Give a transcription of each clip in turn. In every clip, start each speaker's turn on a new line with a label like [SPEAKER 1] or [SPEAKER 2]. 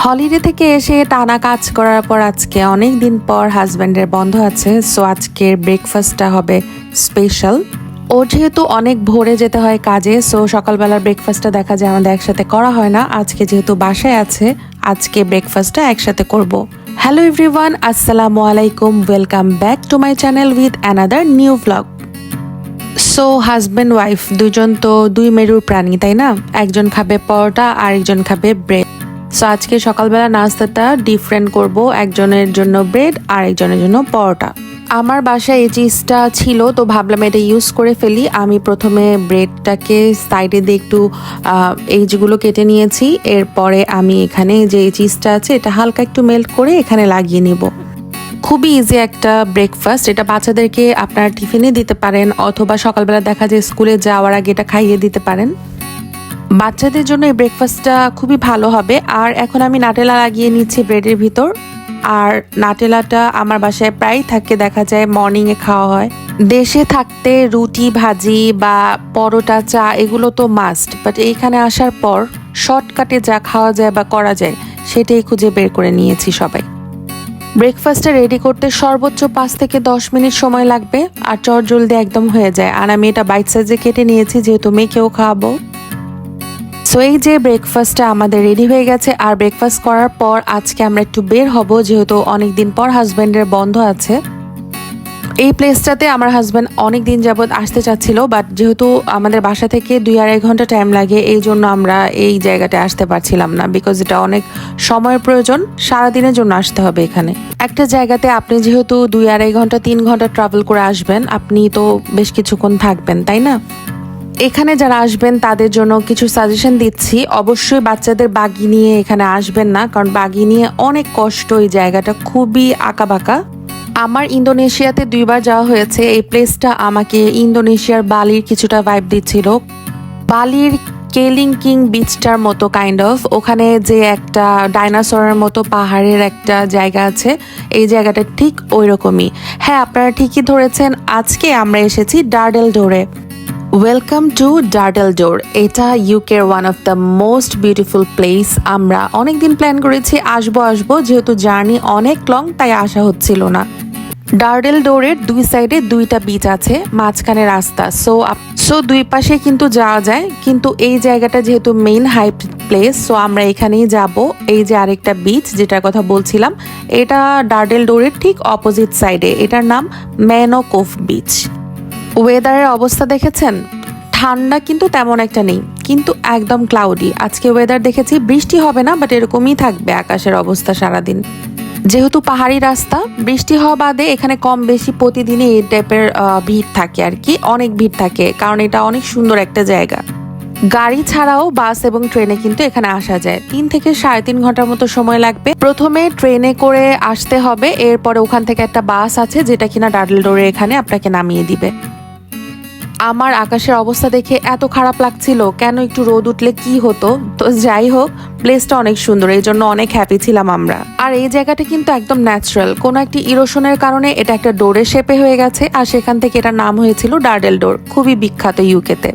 [SPEAKER 1] Holiday থেকে এসে টানা কাজ করার পর আজকে অনেক দিন পর হাজব্যান্ডের বন্ধ আছে, সো আজকের ব্রেকফাস্টটা হবে স্পেশাল। ও যেহেতু অনেক ভোরে যেতে হয় কাজে, সো সকালবেলার ব্রেকফাস্টটা দেখা যায় আমাদের একসাথে করা হয় না। আজকে যেহেতু বাসায় আছে, আজকে ব্রেকফাস্টটা একসাথে করব। হ্যালো এভরিওয়ান, আসসালামু আলাইকুম, welcome back to my channel with another new vlog. So husband wife দুজন তো দুই মেরুর প্রাণী, তাই না? একজন খাবে পরোটা আর একজন খাবে ব্রেড। সো আজকে সকালবেলা নাস্তাটা ডিফারেন্ট করব, একজনের জন্য ব্রেড আর একজনের জন্য পরোটা। আমার বাসায় এই চিজটা ছিল, তো ভাবলাম এটা ইউজ করে ফেলি। আমি প্রথমে ব্রেডটাকে সাইডে দিয়ে একটু এইগুলো কেটে নিয়েছি। এরপরে আমি এখানে যে এই চিজটা আছে এটা হালকা একটু মেল্ট করে এখানে লাগিয়ে নিব। খুবই ইজি একটা ব্রেকফাস্ট, এটা বাচ্চাদেরকে আপনারা টিফিনে দিতে পারেন অথবা সকালবেলা দেখা যায় স্কুলে যাওয়ার আগে এটা খাইয়ে দিতে পারেন। বাচ্চাদের জন্য এই ব্রেকফাস্টটা খুবই ভালো হবে। আর এখন আমি নাটেলা লাগিয়ে নিচ্ছি ব্রেডের ভিতর। আর নাটেলাটা আমার বাসায় প্রায় থাকে, দেখা যায় মর্নিংয়ে খাওয়া হয়। দেশে থাকতে রুটি ভাজি বা পরোটা চা এগুলো তো মাস্ট, বাট এইখানে আসার পর শর্টকাটে যা খাওয়া যায় বা করা যায় সেটাই খুঁজে বের করে নিয়েছি সবাই। ব্রেকফাস্টটা রেডি করতে সর্বোচ্চ 5 থেকে 10 মিনিট সময় লাগবে, আর চটজলদি একদম হয়ে যায়। আর আমি এটা বাইট সাইজে কেটে নিয়েছি যেহেতু মেয়েকেও খাওয়াবো। সো এই যে ব্রেকফাস্টটা আমাদের রেডি হয়ে গেছে। আর ব্রেকফাস্ট করার পর আজকে আমরা একটু বের হব, যেহেতু অনেকদিন পর হাজব্যান্ডের বন্ধ আছে। এই প্লেসটাতে আমার হাজব্যান্ড অনেক দিন যাবৎ আসতে চাচ্ছিল, বাট যেহেতু আমাদের বাসা থেকে 2-2.5 ঘন্টা টাইম লাগে, এই জন্য আমরা এই জায়গাটায় আসতে পারছিলাম না, বিকজ এটা অনেক সময়ের প্রয়োজন, সারাদিনের জন্য আসতে হবে এখানে। একটা জায়গাতে আপনি যেহেতু 2-2.5 ঘন্টা 3 ঘন্টা ট্রাভেল করে আসবেন, আপনি তো বেশ কিছুক্ষণ থাকবেন, তাই না? এখানে যারা আসবেন তাদের জন্য কিছু সাজেশন দিচ্ছি। অবশ্যই বাচ্চাদের বাগি নিয়ে এখানে আসবেন না, কারণ বাগি নিয়ে অনেক কষ্ট, এই জায়গাটা খুবই আঁকাবাঁকা। আমার ইন্দোনেশিয়াতে 2বার যাওয়া হয়েছে। এই প্লেসটা আমাকে ইন্দোনেশিয়ার বালির কিছুটা ভাইব দিচ্ছিল, বালির কেলিংকিং বিচটার মতো কাইন্ড অফ। ওখানে যে একটা ডাইনোসরের মতো পাহাড়ের একটা জায়গা আছে, এই জায়গাটা ঠিক ওই রকমই। হ্যাঁ, আপনারা ঠিকই ধরেছেন, আজকে আমরা এসেছি ডার্ডেল ডোরে। Welcome to Durdle Door. এটা ইউকের one of the most beautiful place. আমরা অনেকদিন প্ল্যান করেছি আসবো, যেহেতু জার্নি অনেক লং তাই আসা হচ্ছিল না। ডার্ডেল ডোরের দুই সাইডে 2টা বিচ আছে, মাঝখানে রাস্তা। সো দুই পাশে কিন্তু যাওয়া যায়, কিন্তু এই জায়গাটা যেহেতু মেইন হাই প্লেস, সো আমরা এখানেই যাব। এই যে আরেকটা বিচ যেটার কথা বলছিলাম, এটা ডার্ডেল ডোরের ঠিক অপোজিট সাইডে, এটার নাম ম্যানো কোভ বিচ। ওয়েদারের অবস্থা দেখেছেন? ঠান্ডা কিন্তু তেমন একটা নেই, কিন্তু একদম ক্লাউডি। আজকে ওয়েদার দেখেছি বৃষ্টি হবে না, বাট এরকমই থাকবে আকাশের অবস্থা সারাদিন। যেহেতু পাহাড়ি রাস্তা, বৃষ্টি হওয়া বাদে এখানে কম বেশি প্রতিদিনই এই টাইপের ভিড় থাকে আর কি, অনেক ভিড় থাকে, কারণ এটা অনেক সুন্দর একটা জায়গা। গাড়ি ছাড়াও বাস এবং ট্রেনে কিন্তু এখানে আসা যায়। 3 থেকে 3.5 ঘন্টার মতো সময় লাগবে। প্রথমে ট্রেনে করে আসতে হবে, এরপরে ওখান থেকে একটা বাস আছে যেটা কিনা ডার্ডেল ডোরে এখানে আপনাকে নামিয়ে দিবে। আমার আকাশের অবস্থা দেখে এত খারাপ লাগছিল, কেন একটু রোদ উঠলে কি হতো। তো যাই হোক, প্লেসটা অনেক সুন্দর, এই জন্য অনেক হ্যাপি ছিলাম আমরা। আর এই জায়গাটা কিন্তু একদম ন্যাচারাল, কোনো একটি ইরোশনের কারণে এটা একটা ডোরের শেপে হয়ে গেছে, আর সেখান থেকে এটার নাম হয়েছিল ডার্ডেল ডোর। খুবই বিখ্যাত ইউকেতে।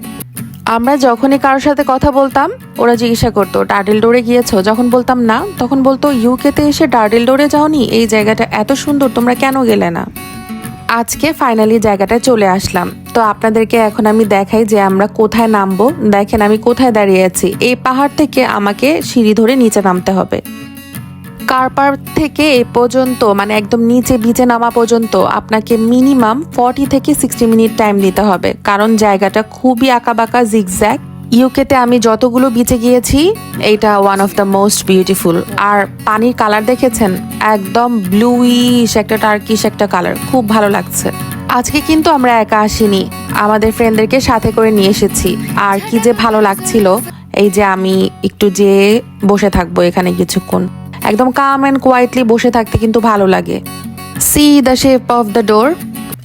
[SPEAKER 1] আমরা যখনই কারোর সাথে কথা বলতাম, ওরা জিজ্ঞাসা করতো ডার্ডেল ডোরে গিয়েছো? যখন বলতাম না, তখন বলতো ইউকেতে এসে ডার্ডেল ডোরে যাওনি? এই জায়গাটা এত সুন্দর, তোমরা কেন গেলে না? আজকে ফাইনালি জায়গাটায় চলে আসলাম। তো আপনাদেরকে এখন আমি দেখাই যে আমরা কোথায় নামবো। দেখেন আমি কোথায় দাঁড়িয়ে আছি। এই পাহাড় থেকে আমাকে সিঁড়ি ধরে নিচে নামতে হবে। কার পার্ক থেকে এই পর্যন্ত, মানে একদম নিচে বিচে নামা পর্যন্ত আপনাকে মিনিমাম 40 থেকে 60 মিনিট টাইম দিতে হবে, কারণ জায়গাটা খুবই আঁকাবাঁকা, জিগজ্যাগ। ইউকেতে আমি যতগুলো বিচে গিয়েছি, এইটা one of the most beautiful. আর পানির কালার দেখেছেন? একদম ব্লুইশ একটা টার্কিশ একটা কালার, খুব ভালো লাগছে। আজকে কিন্তু আমরা একা আসিনি, আমাদের ফ্রেন্ডদেরকে সাথে করে নিয়ে এসেছি। আর কি যে ভালো লাগছিল, এই যে আমি একটু যেয়ে বসে থাকবো এখানে কিছুক্ষণ, একদম কাম অ্যান্ড কোয়াইটলি বসে থাকতে কিন্তু ভালো লাগে। C the shape of the door,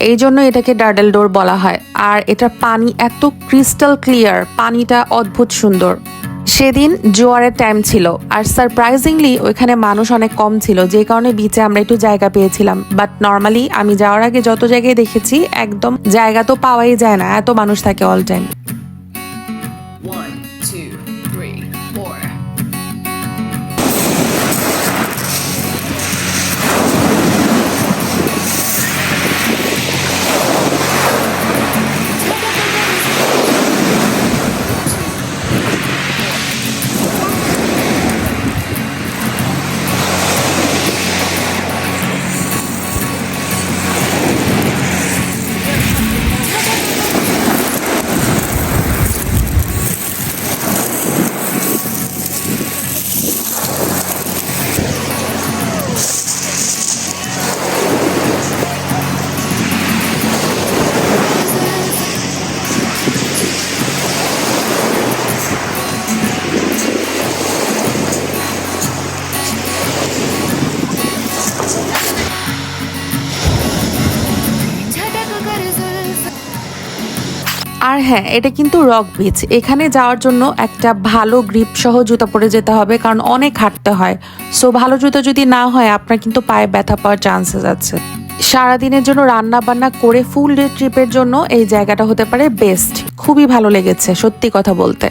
[SPEAKER 1] এই জন্য এটাকে ডার্ডেল ডোর বলা হয়। আর এটার পানি এত ক্রিস্টাল ক্লিয়ার, পানিটা অদ্ভুত সুন্দর। সেদিন জোয়ারের টাইম ছিল, আর সারপ্রাইজিংলি ওইখানে মানুষ অনেক কম ছিল, যে কারণে বিচে আমরা একটু জায়গা পেয়েছিলাম। বাট নর্মালি আমি যাওয়ার আগে যত জায়গায় দেখেছি, একদম জায়গা তো পাওয়াই যায় না, এত মানুষ থাকে অল টাইম। হ্যাঁ, এটা কিন্তু রক বিচ। এখানে যাওয়ার জন্য একটা ভালো গ্রিপ সহ জুতা পরে যেতে হবে, কারণ অনেক হাঁটতে হয়। সো ভালো জুতা যদি না হয় আপনার কিন্তু পায়ে ব্যথা পাওয়ার চান্সেস আছে। সারাদিনের জন্য রান্না বান্না করে ফুল ডে ট্রিপের জন্য এই জায়গাটা হতে পারে বেস্ট। খুবই ভালো লেগেছে সত্যি কথা বলতে।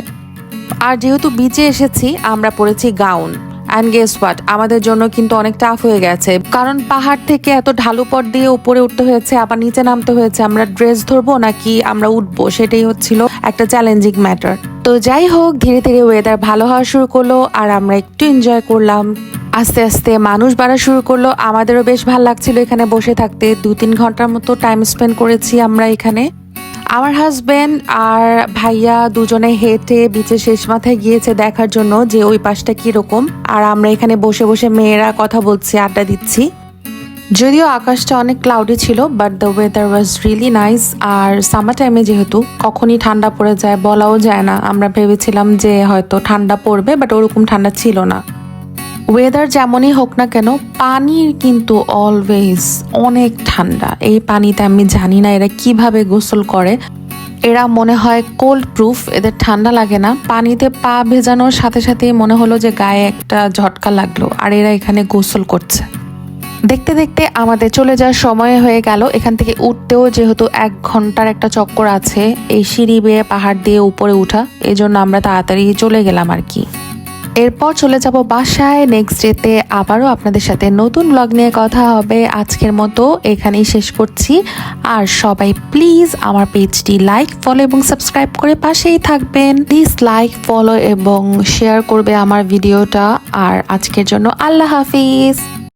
[SPEAKER 1] আর যেহেতু বিচে এসেছি আমরা পরেছি গাউন। অ্যান্ড গেস হোয়াট, আমাদের জন্য কিন্তু অনেক টাফ হয়ে গেছে, কারণ পাহাড় থেকে এত ঢালু পথ দিয়ে উপরে উঠতে হয়েছে, আবার নিচে নামতে হয়েছে। আমরা ড্রেস ধরবো নাকি আমরা উঠবো, সেটাই হচ্ছিল একটা চ্যালেঞ্জিং ম্যাটার। তো যাই হোক, ধীরে ধীরে ওয়েদার ভালো হওয়া শুরু করলো আর আমরা একটু এনজয় করলাম। আস্তে আস্তে মানুষ বাড়া শুরু করলো, আমাদেরও বেশ ভালো লাগছিল এখানে বসে থাকতে। 2-3 ঘন্টার মতো টাইম স্পেন্ড করেছি আমরা এখানে। আমার হাজবেন্ড আর ভাইয়া দুজনে হেঁটে বিচের শেষ মাথায় গিয়েছে দেখার জন্য যে ওই পাশটা কিরকম, আর আমরা এখানে বসে বসে মেয়েরা কথা বলছি, আড্ডা দিচ্ছি। যদিও আকাশটা অনেক ক্লাউডি ছিল, but the weather was really nice. আর সামার টাইমে যেহেতু কখনই ঠান্ডা পড়ে যায় বলাও যায় না, আমরা ভেবেছিলাম যে হয়তো ঠান্ডা পড়বে, বাট ওরকম ঠান্ডা ছিল না। ওয়েদার যেমনই হোক না কেন, পানির কিন্তু অলওয়েজ অনেক ঠান্ডা। এই পানিতে আমি জানি না এরা কিভাবে গোসল করে। এরা মনে হয় কোল্ড প্রুফ, এদের ঠান্ডা লাগে না। পানিতে পা ভেজানোর সাথে সাথে মনে হলো যে গায়ে একটা ঝটকা লাগলো, আর এরা এখানে গোসল করছে। দেখতে দেখতে আমাদের চলে যাওয়ার সময় হয়ে গেল। এখান থেকে উঠতেও যেহেতু 1 ঘন্টার একটা চক্কর আছে, এই সিঁড়ি বেয়ে পাহাড় দিয়ে উপরে উঠা, এই জন্য আমরা তাড়াতাড়ি চলে গেলাম আর কি। এরপর চলে যাব বাসায়। নেক্সট ডেতে আবারও আপনাদের সাথে নতুন ব্লগ নিয়ে কথা হবে। আজকের মতো এখানেই শেষ করছি। আর সবাই প্লিজ আমার পেজটি লাইক, ফলো এবং সাবস্ক্রাইব করে পাশেই থাকবেন। প্লিজ লাইক, ফলো এবং শেয়ার করবে আমার ভিডিওটা। আর আজকের জন্য আল্লাহ হাফিজ।